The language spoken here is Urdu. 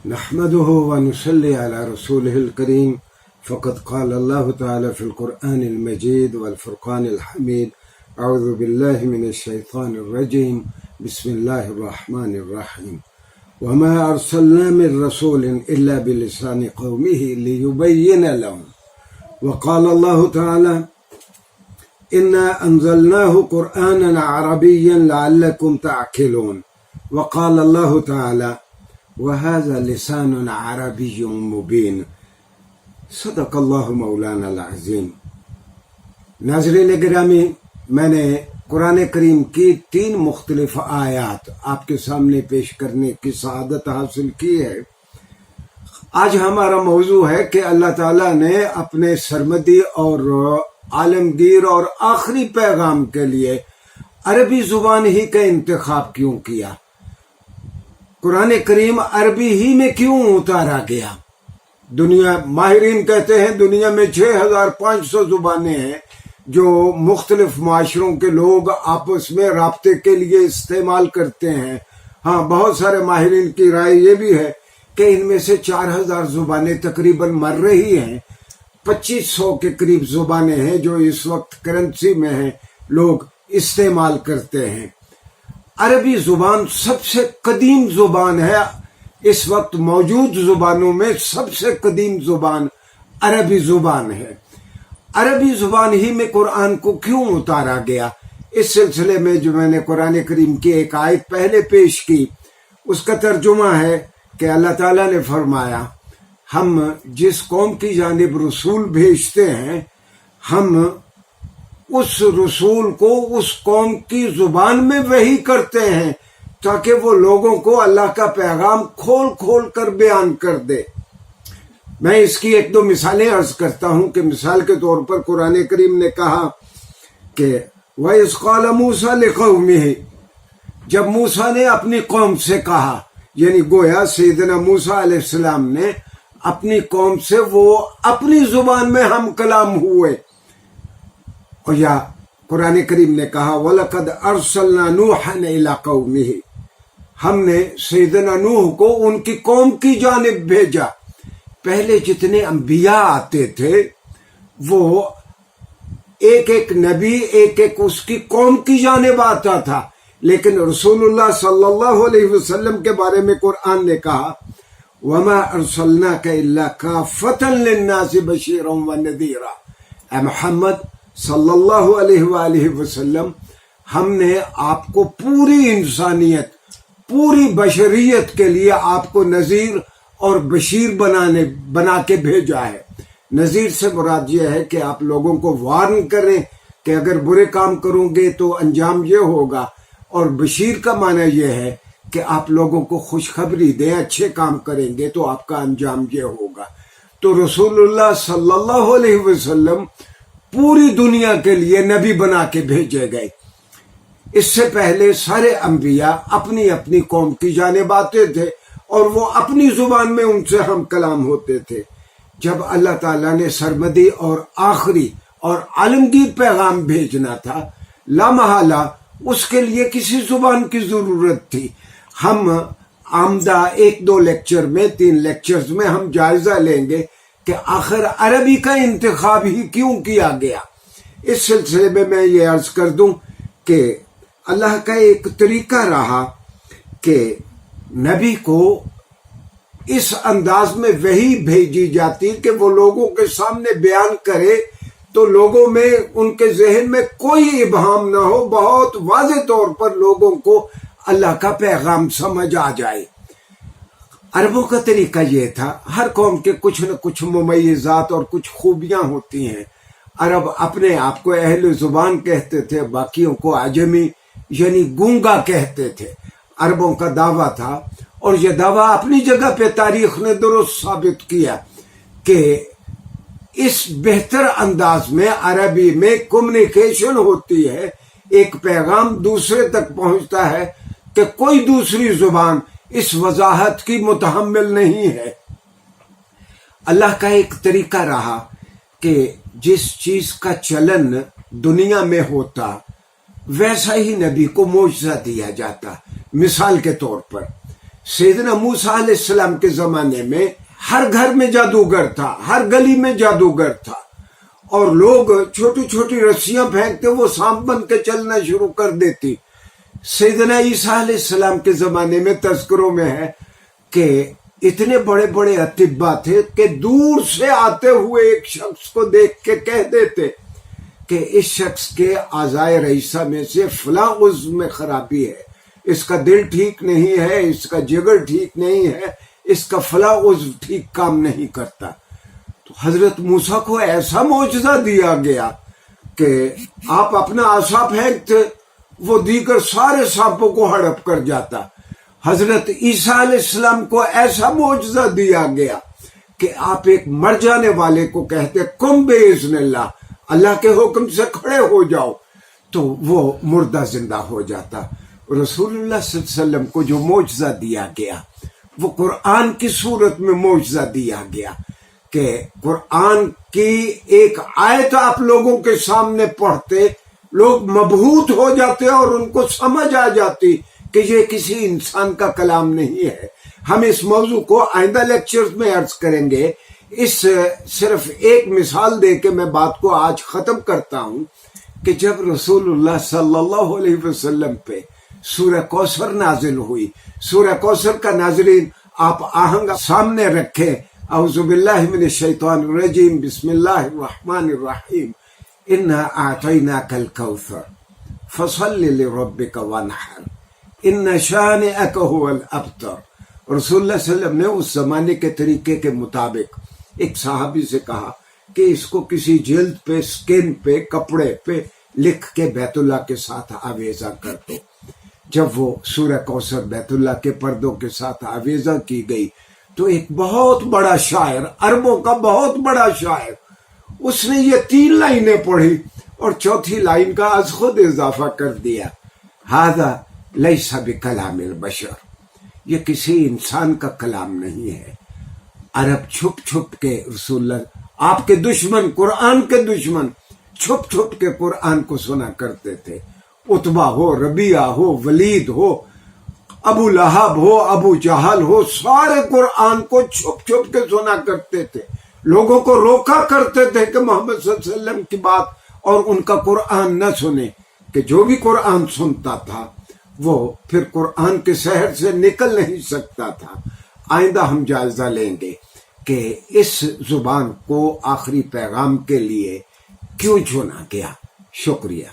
نحمده ونصلي على رسوله الكريم فقد قال الله تعالى في القرآن المجيد والفرقان الحميد أعوذ بالله من الشيطان الرجيم بسم الله الرحمن الرحيم وما أرسلنا من رسول إلا بلسان قومه ليبين لهم وقال الله تعالى إنا أنزلناه قرآنا عربيا لعلكم تعقلون وقال الله تعالى وهذا لسان عربي مبين صدق اللہ مولانا العظیم۔ ناظرین گرامی، میں نے قرآن کریم کی 3 مختلف آیات آپ کے سامنے پیش کرنے کی سعادت حاصل کی ہے۔ آج ہمارا موضوع ہے کہ اللہ تعالیٰ نے اپنے سرمدی اور عالمگیر اور آخری پیغام کے لیے عربی زبان ہی کا انتخاب کیوں کیا؟ قرآن کریم عربی ہی میں کیوں اتارا گیا؟ دنیا ماہرین کہتے ہیں دنیا میں 6500 زبانیں ہیں جو مختلف معاشروں کے لوگ آپس میں رابطے کے لیے استعمال کرتے ہیں۔ ہاں، بہت سارے ماہرین کی رائے یہ بھی ہے کہ ان میں سے 4000 زبانیں تقریباً مر رہی ہیں، 2500 کے قریب زبانیں ہیں جو اس وقت کرنسی میں ہیں، لوگ استعمال کرتے ہیں۔ عربی زبان سب سے قدیم زبان ہے، اس وقت موجود زبانوں میں سب سے قدیم زبان عربی زبان ہے۔ عربی زبان ہی میں قرآن کو کیوں اتارا گیا؟ اس سلسلے میں جو میں نے قرآن کریم کی ایک آیت پہلے پیش کی، اس کا ترجمہ ہے کہ اللہ تعالیٰ نے فرمایا ہم جس قوم کی جانب رسول بھیجتے ہیں، ہم اس رسول کو اس قوم کی زبان میں وحی کرتے ہیں تاکہ وہ لوگوں کو اللہ کا پیغام کھول کھول کر بیان کر دے۔ میں اس کی 1-2 مثالیں عرض کرتا ہوں کہ مثال کے طور پر قرآن کریم نے کہا کہ وَإِذْ قَالَ مُوسَىٰ لِقَوْمِهِ، جب موسیٰ نے اپنی قوم سے کہا، یعنی گویا سیدنا موسیٰ علیہ السلام نے اپنی قوم سے وہ اپنی زبان میں ہم کلام ہوئے۔ اور یا قرآن کریم نے کہا وَلَقَدْ أَرْسَلْنَا نُوحًا إِلَىٰ قَوْمِهِ، ہم نے سیدنا نوح کو ان کی قوم کی جانب بھیجا۔ پہلے جتنے انبیاء آتے تھے وہ ایک ایک نبی ایک ایک اس کی قوم کی جانب آتا تھا، لیکن رسول اللہ صلی اللہ علیہ وسلم کے بارے میں قرآن نے کہا وَمَا أَرْسَلْنَاكَ إِلَّا كَافَّةً لِلنَّاسِ بَشِيرًا وَنَذِيرًا، اے محمد صلی اللہ علیہ وآلہ وسلم، ہم نے آپ کو پوری انسانیت، پوری بشریت کے لیے آپ کو نذیر اور بشیر بنا کے بھیجا ہے۔ نذیر سے مراد یہ ہے کہ آپ لوگوں کو وارن کریں کہ اگر برے کام کرو گے تو انجام یہ ہوگا، اور بشیر کا معنی یہ ہے کہ آپ لوگوں کو خوشخبری دیں، اچھے کام کریں گے تو آپ کا انجام یہ ہوگا۔ تو رسول اللہ صلی اللہ علیہ وسلم پوری دنیا کے لیے نبی بنا کے بھیجے گئے۔ اس سے پہلے سارے انبیاء اپنی اپنی قوم کی جانب آتے تھے اور وہ اپنی زبان میں ان سے ہم کلام ہوتے تھے۔ جب اللہ تعالیٰ نے سرمدی اور آخری اور عالمگیر پیغام بھیجنا تھا، لامحالہ اس کے لیے کسی زبان کی ضرورت تھی۔ ہم آمدہ 1-2 لیکچر میں 3 لیکچرز میں ہم جائزہ لیں گے کہ آخر عربی کا انتخاب ہی کیوں کیا گیا۔ اس سلسلے میں یہ عرض کر دوں کہ اللہ کا ایک طریقہ رہا کہ نبی کو اس انداز میں وحی بھیجی جاتی کہ وہ لوگوں کے سامنے بیان کرے تو لوگوں میں ان کے ذہن میں کوئی ابہام نہ ہو، بہت واضح طور پر لوگوں کو اللہ کا پیغام سمجھ آ جائے۔ عربوں کا طریقہ یہ تھا، ہر قوم کے کچھ نہ کچھ ممیزات اور کچھ خوبیاں ہوتی ہیں۔ عرب اپنے آپ کو اہل زبان کہتے تھے، باقیوں کو عجمی یعنی گونگا کہتے تھے۔ عربوں کا دعویٰ تھا، اور یہ دعویٰ اپنی جگہ پہ تاریخ نے درست ثابت کیا کہ اس بہتر انداز میں عربی میں کمیونیکیشن ہوتی ہے، ایک پیغام دوسرے تک پہنچتا ہے کہ کوئی دوسری زبان اس وضاحت کی متحمل نہیں ہے۔ اللہ کا ایک طریقہ رہا کہ جس چیز کا چلن دنیا میں ہوتا ویسا ہی نبی کو معجزہ دیا جاتا۔ مثال کے طور پر سیدنا موسیٰ علیہ السلام کے زمانے میں ہر گھر میں جادوگر تھا، ہر گلی میں جادوگر تھا، اور لوگ چھوٹی چھوٹی رسیاں پھینکتے وہ سانپ بن کے چلنا شروع کر دیتی۔ سیدنا عیسیٰ علیہ السلام کے زمانے میں تذکروں میں ہے کہ اتنے بڑے بڑے اطباء تھے کہ دور سے آتے ہوئے ایک شخص کو دیکھ کے کہہ دیتے کہ اس شخص کے اعضائے رئیسہ میں سے فلاں عضو میں خرابی ہے، اس کا دل ٹھیک نہیں ہے، اس کا جگر ٹھیک نہیں ہے، اس کا فلاں عضو ٹھیک کام نہیں کرتا۔ تو حضرت موسیٰ کو ایسا معجزہ دیا گیا کہ آپ اپنا عصا پھینکتے وہ دیگر سارے سانپوں کو ہڑپ کر جاتا۔ حضرت عیسیٰ علیہ السلام کو ایسا معجزہ دیا گیا کہ آپ ایک مر جانے والے کو کہتے کم باذن اللہ، اللہ کے حکم سے کھڑے ہو جاؤ، تو وہ مردہ زندہ ہو جاتا۔ رسول اللہ صلی اللہ علیہ وسلم کو جو معجزہ دیا گیا وہ قرآن کی صورت میں معجزہ دیا گیا کہ قرآن کی ایک آیت آپ لوگوں کے سامنے پڑھتے، لوگ مبہوت ہو جاتے اور ان کو سمجھ آ جاتی کہ یہ کسی انسان کا کلام نہیں ہے۔ ہم اس موضوع کو آئندہ لیکچرز میں عرض کریں گے۔ اس صرف ایک مثال دے کے میں بات کو آج ختم کرتا ہوں کہ جب رسول اللہ صلی اللہ علیہ وسلم پہ سورہ کوثر نازل ہوئی، سورہ کوثر کا ناظرین آپ آہنگ سامنے رکھیں۔ اعوذ باللہ من الشیطان الرجیم، بسم اللہ الرحمن الرحیم، انا اعطیناک الکوثر فصل لربک وانحر ان شانئک هو الابتر۔ رسول اللہ صلی اللہ علیہ وسلم نے اس زمانے کے طریقے کے مطابق ایک صحابی سے کہا کہ اس کو کسی جلد پہ، سکن پہ، کپڑے پہ لکھ کے بیت اللہ کے ساتھ آویزہ کر دو۔ جب وہ سورہ کوثر بیت اللہ کے پردوں کے ساتھ آویزہ کی گئی تو ایک بہت بڑا شاعر، عربوں کا بہت بڑا شاعر، اس نے یہ 3 لائنیں پڑھی اور چوتھی لائن کا از خود اضافہ کر دیا، ھذا لیس بکلام البشر، یہ کسی انسان کا کلام نہیں ہے۔ عرب چھپ چھپ کے رسول اللہ، آپ کے دشمن، قرآن کے دشمن چھپ چھپ کے قرآن کو سنا کرتے تھے۔ عتبہ ہو، ربیعہ ہو، ولید ہو، ابو لہب ہو، ابو جہل ہو، سارے قرآن کو چھپ چھپ کے سنا کرتے تھے، لوگوں کو روکا کرتے تھے کہ محمد صلی اللہ علیہ وسلم کی بات اور ان کا قرآن نہ سنیں، کہ جو بھی قرآن سنتا تھا وہ پھر قرآن کے شہر سے نکل نہیں سکتا تھا۔ آئندہ ہم جائزہ لیں گے کہ اس زبان کو آخری پیغام کے لیے کیوں چنا گیا۔ شکریہ۔